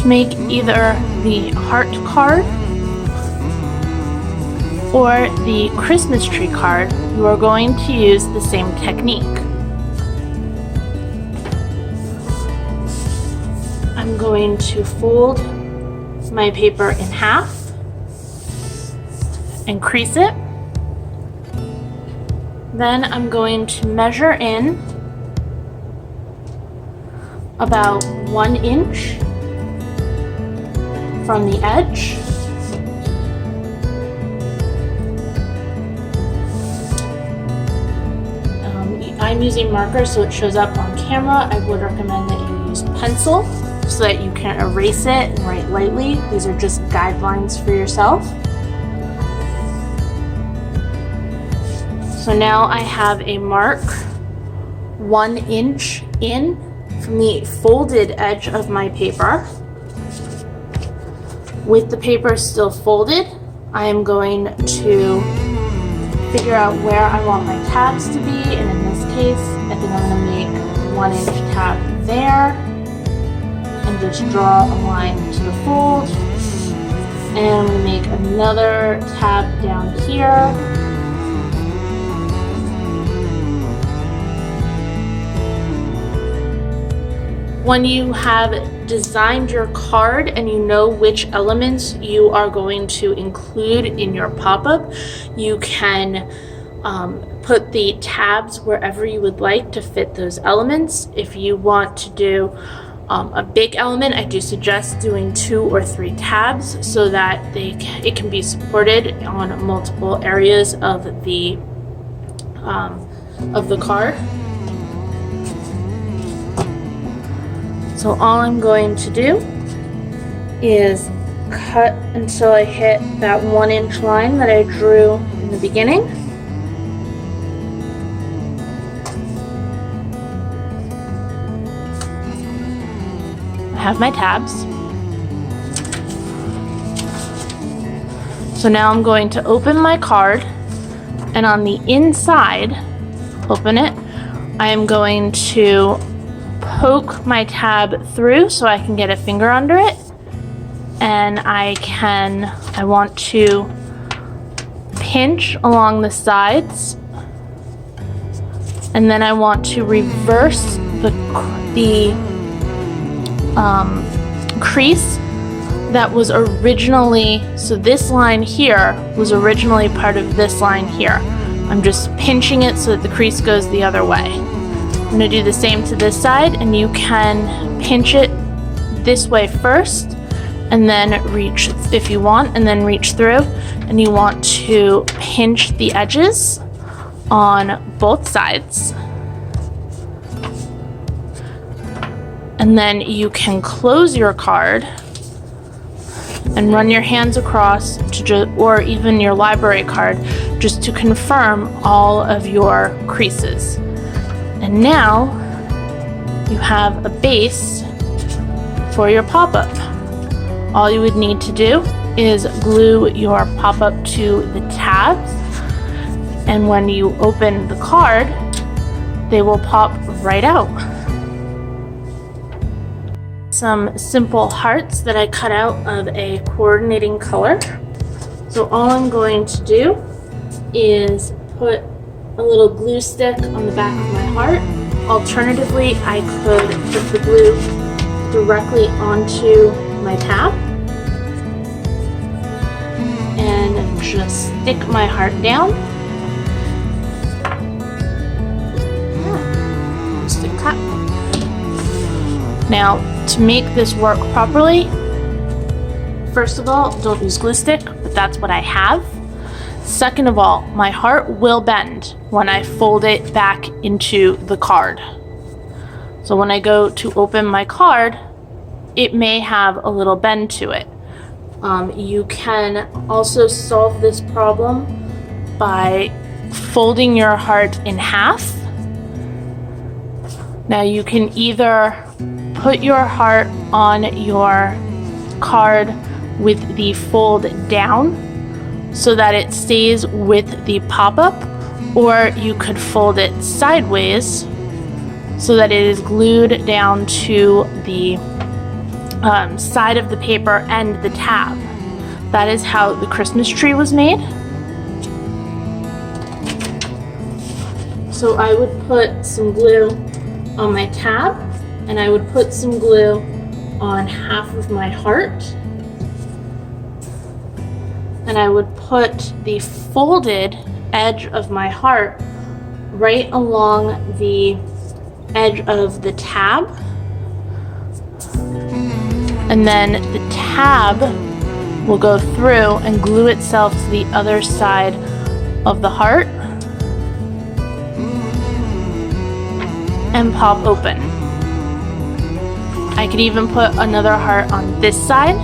to make either the heart card or the Christmas tree card, you are going to use the same technique. I'm going to fold my paper in half and crease it. Then I'm going to measure in about 1 inch from the edge. I'm using marker so it shows up on camera. I would recommend that you use pencil so that you can erase it and write lightly. These are just guidelines for yourself. So now I have a mark 1 inch in from the folded edge of my paper. With the paper still folded, I am going to figure out where I want my tabs to be, and in this case, I think I'm going to make 1 inch tab there, and just draw a line to the fold, and I'm going to make another tab down here, when you have designed your card and you know which elements you are going to include in your pop-up, you can put the tabs wherever you would like to fit those elements. If you want to do a big element, I do suggest doing 2 or 3 tabs so that it can be supported on multiple areas of the card. So all I'm going to do is cut until I hit that 1 inch line that I drew in the beginning. I have my tabs. So now I'm going to open my card, and on the inside, open it, I am going to poke my tab through so I can get a finger under it, and I want to pinch along the sides, and then I want to reverse the crease that was originally, so this line here was originally part of this line here. I'm just pinching it so that the crease goes the other way. I'm going to do the same to this side, and you can pinch it this way first and then reach if you want, and then reach through, and you want to pinch the edges on both sides, and then you can close your card and run your hands across or even your library card just to confirm all of your creases. And now you have a base for your pop-up. All you would need to do is glue your pop-up to the tabs, and when you open the card, they will pop right out. Some simple hearts that I cut out of a coordinating color. So all I'm going to do is put a little glue stick on the back of my heart. Alternatively, I could put the glue directly onto my tab and just stick my heart down. Just a cut. Now, to make this work properly, first of all, don't use glue stick, but that's what I have. Second of all, my heart will bend when I fold it back into the card. So when I go to open my card, it may have a little bend to it. You can also solve this problem by folding your heart in half. Now you can either put your heart on your card with the fold down so that it stays with the pop-up, or you could fold it sideways so that it is glued down to the side of the paper and the tab. That is how the Christmas tree was made. So I would put some glue on my tab, and I would put some glue on half of my heart. And I would put the folded edge of my heart right along the edge of the tab. And then the tab will go through and glue itself to the other side of the heart and pop open. I could even put another heart on this side.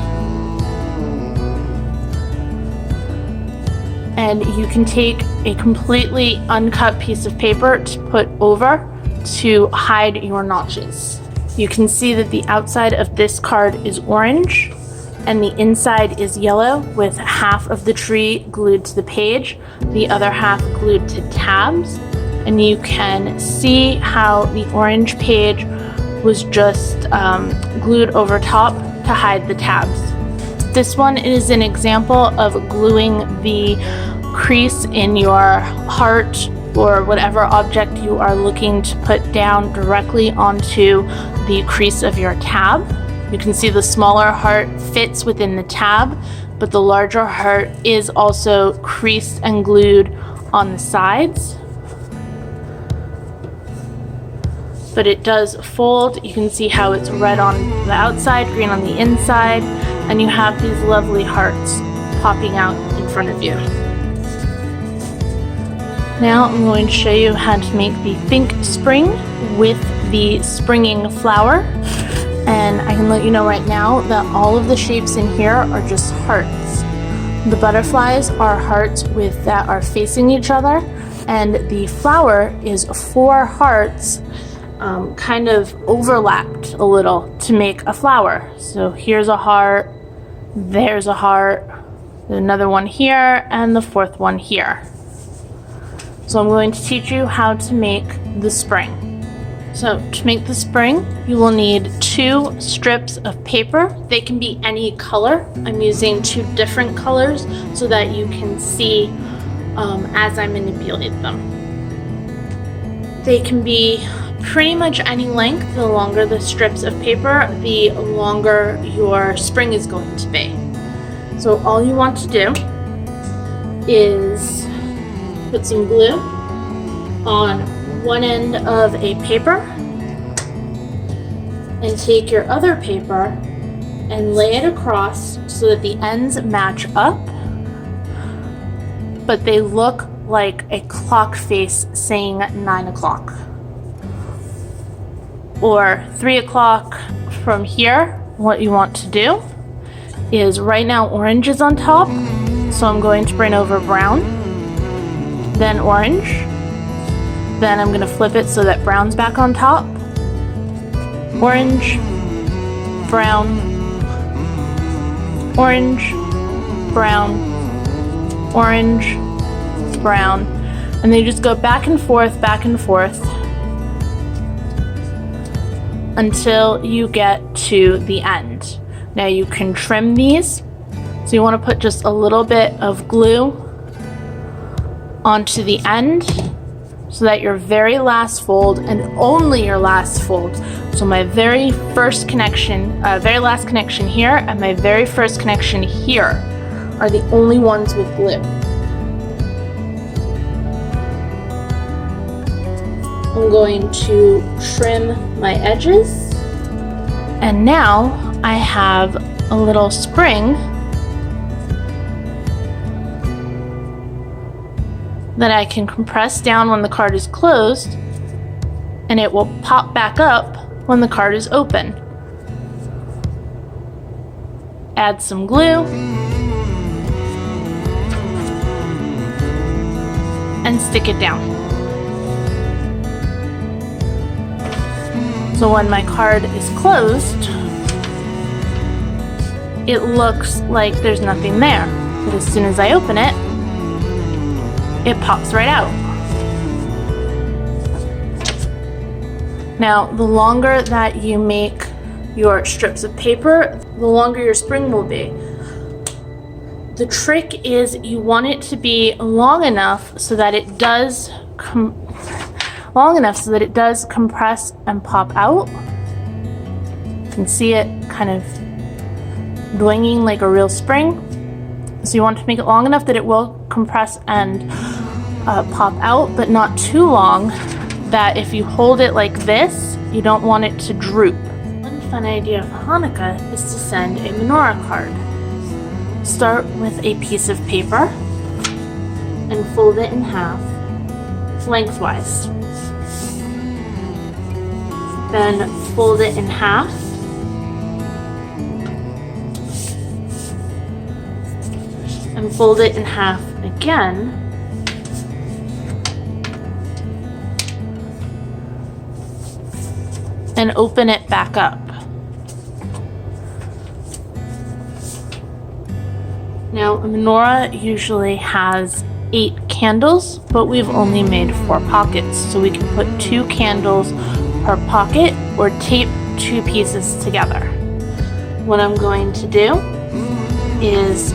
And you can take a completely uncut piece of paper to put over to hide your notches. You can see that the outside of this card is orange and the inside is yellow, with half of the tree glued to the page, the other half glued to tabs. And you can see how the orange page was just glued over top to hide the tabs. This one is an example of gluing the crease in your heart or whatever object you are looking to put down directly onto the crease of your tab. You can see the smaller heart fits within the tab, but the larger heart is also creased and glued on the sides. But it does fold. You can see how it's red on the outside, green on the inside, and you have these lovely hearts popping out in front of you. Now I'm going to show you how to make the Think Spring with the springing flower. And I can let you know right now that all of the shapes in here are just hearts. The butterflies are hearts that are facing each other, and the flower is 4 hearts kind of overlapped a little to make a flower. So here's a heart, there's a heart, another one here, and the 4th one here. So I'm going to teach you how to make the spring. So to make the spring, you will need 2 strips of paper. They can be any color. I'm using 2 different colors so that you can see as I manipulate them. They can be pretty much any length. The longer the strips of paper, the longer your spring is going to be. So all you want to do is put some glue on one end of a paper and take your other paper and lay it across so that the ends match up, but they look like a clock face saying 9 o'clock or 3 o'clock. From here, what you want to do is, right now orange is on top, so I'm going to bring over brown, then orange, then I'm going to flip it so that brown's back on top, orange, brown, orange, brown, orange, brown, and they just go back and forth until you get to the end. Now you can trim these. So you want to put just a little bit of glue onto the end so that your very last fold, and only your last fold, so my very first connection, very last connection here and my very first connection here are the only ones with glue. I'm going to trim my edges, and now I have a little spring that I can compress down when the card is closed, and it will pop back up when the card is open. Add some glue and stick it down. So when my card is closed, it looks like there's nothing there. But as soon as I open it, it pops right out. Now, the longer that you make your strips of paper, the longer your spring will be. The trick is you want it to be long enough so that it does compress and pop out. You can see it kind of dwinging like a real spring. So you want to make it long enough that it will compress and pop out, but not too long that if you hold it like this, you don't want it to droop. One fun idea for Hanukkah is to send a menorah card. Start with a piece of paper and fold it in half lengthwise. Then fold it in half and fold it in half again. And open it back up. Now, a menorah usually has 8 candles, but we've only made 4 pockets, so we can put 2 candles per pocket or tape 2 pieces together. What I'm going to do is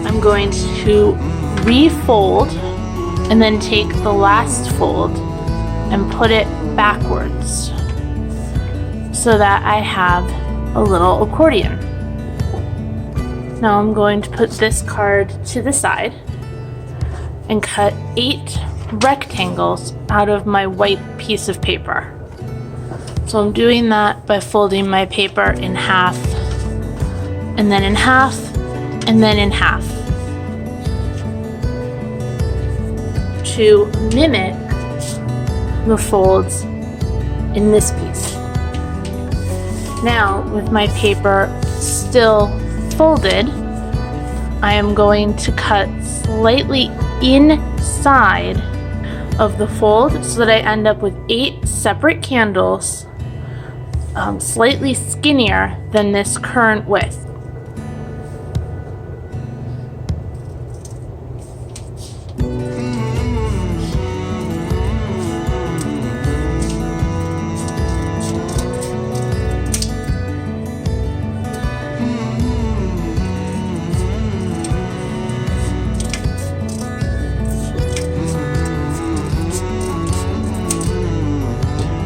I'm going to refold and then take the last fold and put it backwards so that I have a little accordion. Now I'm going to put this card to the side and cut 8 rectangles out of my white piece of paper. So I'm doing that by folding my paper in half, and then in half, and then in half, to mimic the folds in this piece. Now, with my paper still folded, I am going to cut slightly inside of the fold so that I end up with 8 separate candles, slightly skinnier than this current width.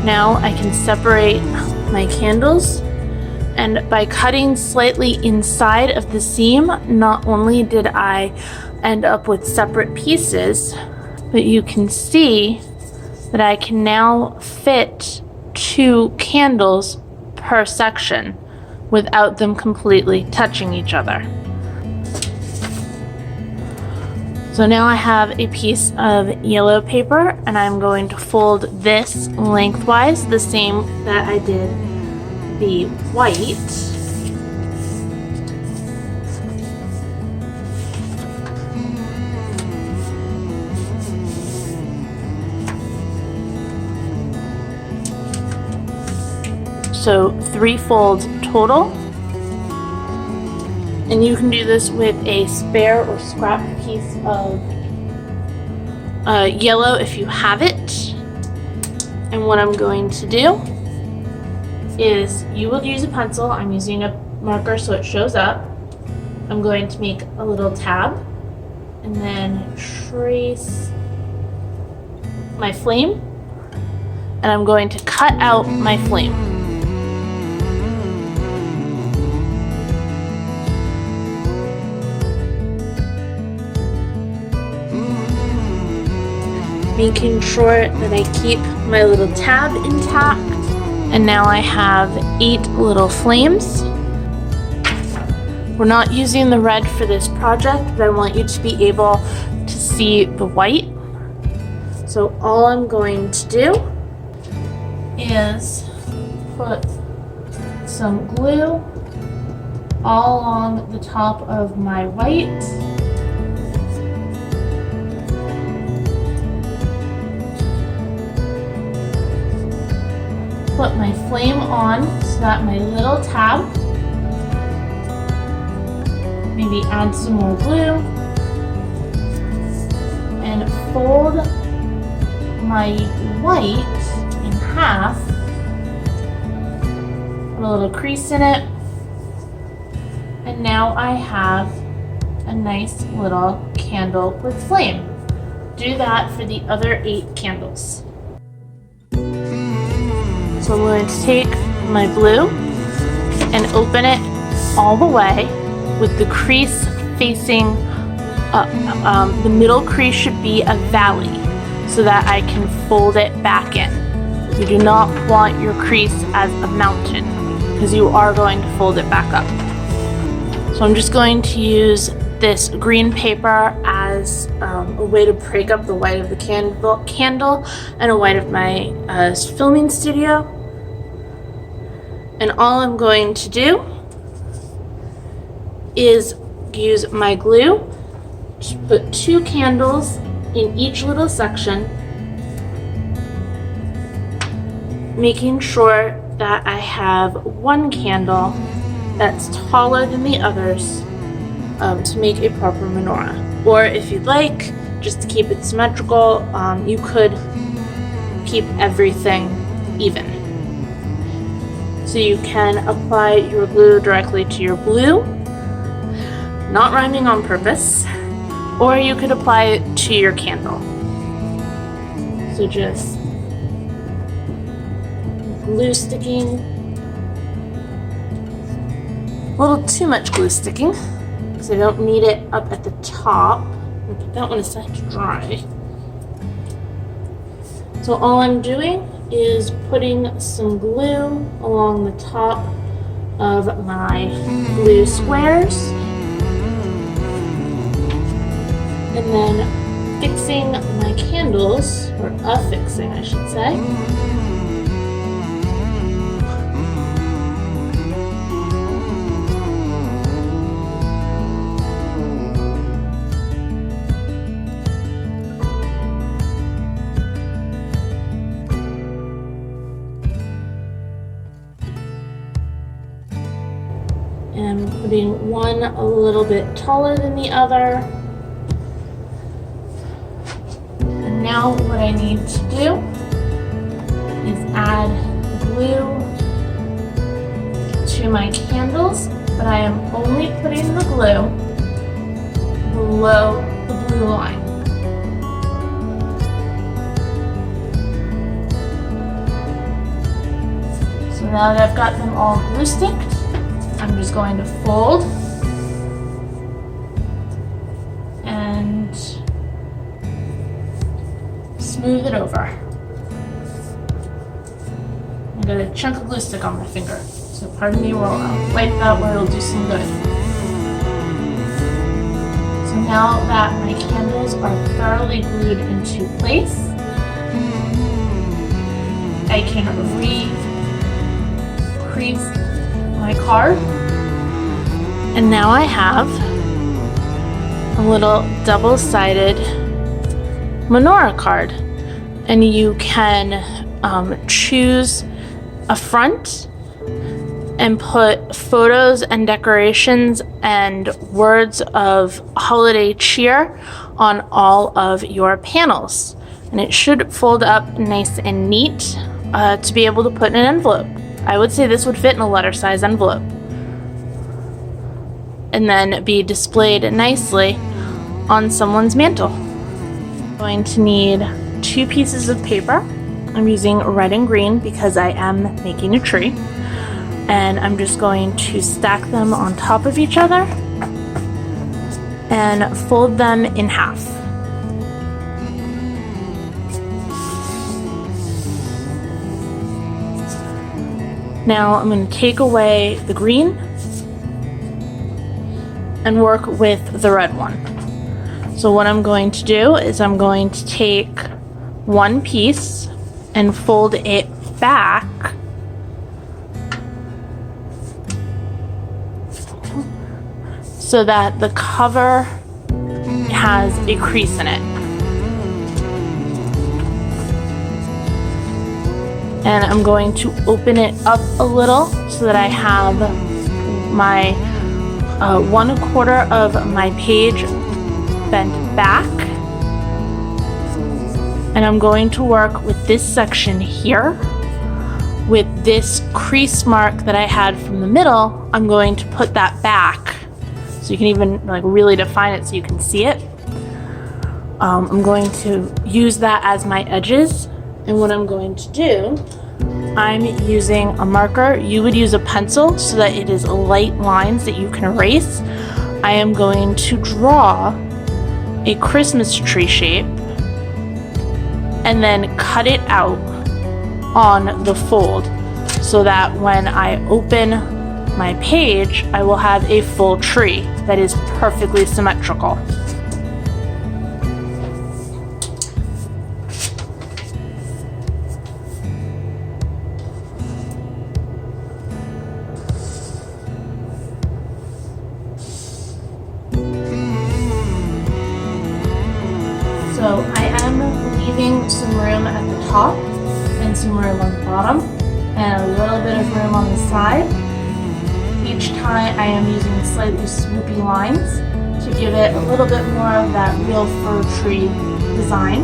Now I can separate my candles, and by cutting slightly inside of the seam, not only did I end up with separate pieces, but you can see that I can now fit 2 candles per section without them completely touching each other. So now I have a piece of yellow paper, and I'm going to fold this lengthwise, the same that I did the white. So 3 folds total. And you can do this with a spare or scrap piece of yellow if you have it. And what I'm going to do is, you will use a pencil. I'm using a marker so it shows up. I'm going to make a little tab and then trace my flame. And I'm going to cut out my flame. Making sure that I keep my little tab intact. And now I have 8 little flames. We're not using the red for this project, but I want you to be able to see the white. So all I'm going to do is put some glue all along the top of my white. Put my flame on so that my little tab, maybe add some more glue, and fold my white in half, put a a little crease in it. And now I have a nice little candle with flame. Do that for the other 8 candles. So I'm going to take my blue and open it all the way with the crease facing up. The middle crease should be a valley so that I can fold it back in. You do not want your crease as a mountain because you are going to fold it back up. So I'm just going to use this green paper as a way to break up the white of the candle and a white of my filming studio. And all I'm going to do is use my glue to put 2 candles in each little section, making sure that I have 1 candle that's taller than the others to make a proper menorah. Or if you'd like, just to keep it symmetrical, you could keep everything even. So you can apply your glue directly to your blue, not rhyming on purpose, or you could apply it to your candle. So just glue sticking. A little too much glue sticking, because I don't need it up at the top. I'll put that one aside to dry. So all I'm doing is putting some glue along the top of my glue squares, and then fixing my candles, or affixing I should say. And I'm putting one a little bit taller than the other. And now what I need to do is add glue to my candles, but I am only putting the glue below the blue line. So now that I've got them all glue sticked, I'm just going to fold and smooth it over. I got a chunk of glue stick on my finger, so pardon me while I'll wipe that where it'll do some good. So now that my candles are thoroughly glued into place, I can re-crease my card, and now I have a little double-sided menorah card, and you can choose a front and put photos and decorations and words of holiday cheer on all of your panels, and it should fold up nice and neat to be able to put in an envelope. I would say this would fit in a letter size envelope and then be displayed nicely on someone's mantle. I'm going to need 2 pieces of paper. I'm using red and green because I am making a tree, and I'm just going to stack them on top of each other and fold them in half. Now I'm going to take away the green and work with the red one. So what I'm going to do is I'm going to take one piece and fold it back so that the cover has a crease in it. And I'm going to open it up a little so that I have my 1/4 of my page bent back. And I'm going to work with this section here with this crease mark that I had from the middle, I'm going to put that back so you can even like really define it so you can see it. I'm going to use that as my edges, and what I'm going to do, I'm using a marker. You would use a pencil so that it is light lines that you can erase. I am going to draw a Christmas tree shape and then cut it out on the fold so that when I open my page, I will have a full tree that is perfectly symmetrical. So I am leaving some room at the top and some room on the bottom and a little bit of room on the side. Each time I am using slightly swoopy lines to give it a little bit more of that real fir tree design.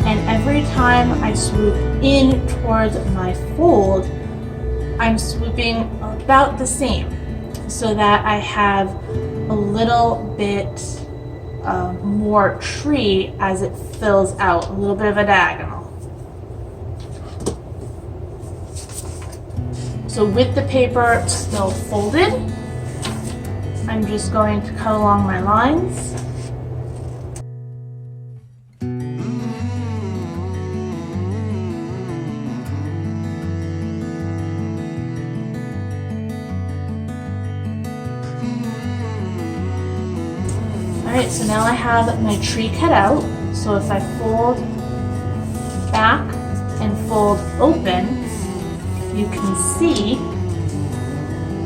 And every time I swoop in towards my fold, I'm swooping about the same so that I have a little bit more tree as it fills out, a little bit of a diagonal. So with the paper still folded, I'm just going to cut along my lines. Alright, so now I have my tree cut out. So if I fold back and fold open, you can see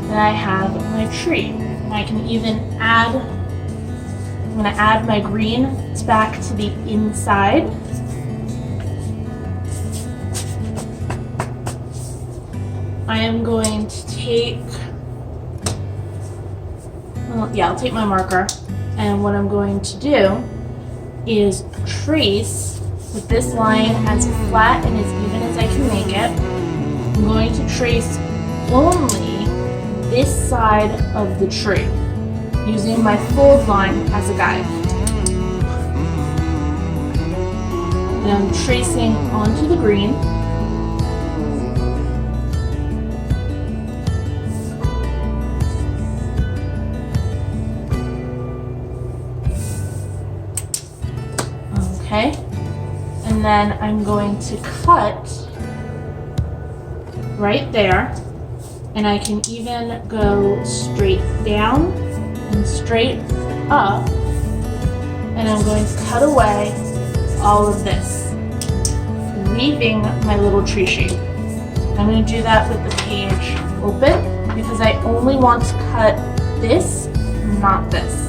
that I have my tree. And I can even add, I'm going to add my green back to the inside. I am going to take, I'll take my marker. And what I'm going to do is trace with this line as flat and as even as I can make it. I'm going to trace only this side of the tree using my fold line as a guide. And I'm tracing onto the green. Okay, and then I'm going to cut right there, and I can even go straight down and straight up, and I'm going to cut away all of this, leaving my little tree shape. I'm going to do that with the page open because I only want to cut this, not this.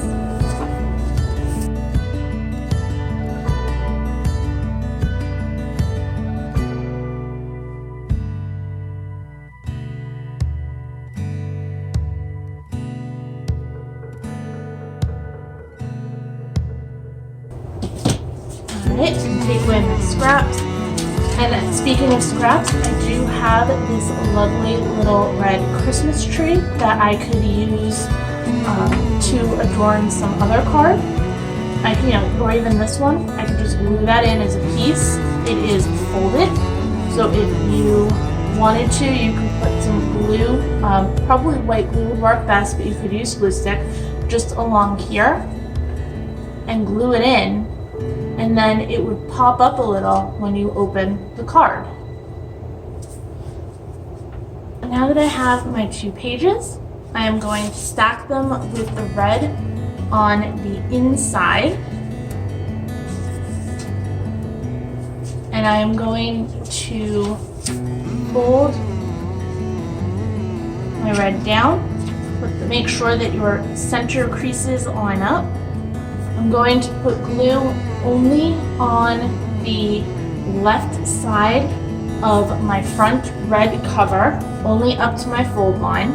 Alright, take away my scraps. And speaking of scraps, I do have this lovely little red Christmas tree that I could use to adorn some other card. I can, or even this one. I could just glue that in as a piece. It is folded, so if you wanted to, you could put some glue. Probably white glue would work best, but you could use glue stick just along here and glue it in. And then it would pop up a little when you open the card. Now that I have my two pages, I am going to stack them with the red on the inside. And I am going to fold my red down, make sure that your center creases line up. I'm going to put glue only on the left side of my front red cover, only up to my fold line.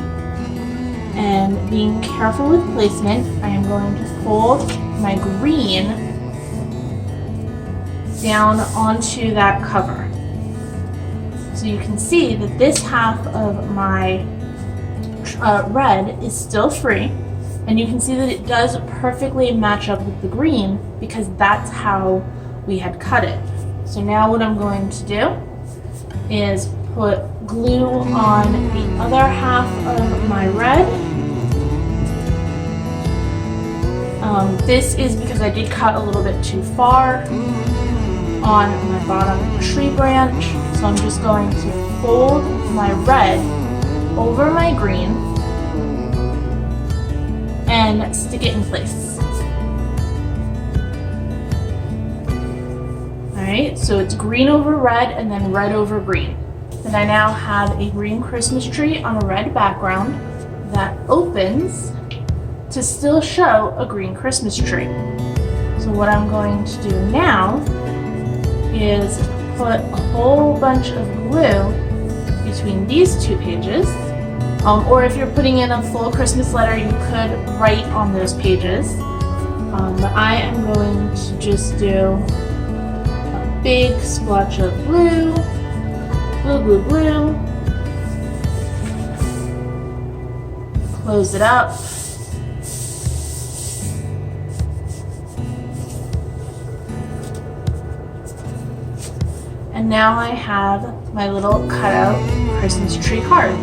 And being careful with placement, I am going to fold my green down onto that cover. So So you can see that this half of my red is still free, and you can see that it does perfectly match up with the green because that's how we had cut it. So now what I'm going to do is put glue on the other half of my red. This is because I did cut a little bit too far on my bottom tree branch. So I'm just going to fold my red over my green and stick it in place. Alright, so it's green over red and then red over green. And I now have a green Christmas tree on a red background that opens to still show a green Christmas tree. So what I'm going to do now is put a whole bunch of glue between these two pages. Or if you're putting in a full Christmas letter, you could write on those pages. But I am going to just do a big splotch of glue, glue, glue, glue. Close it up. And now I have my little cutout Christmas tree card.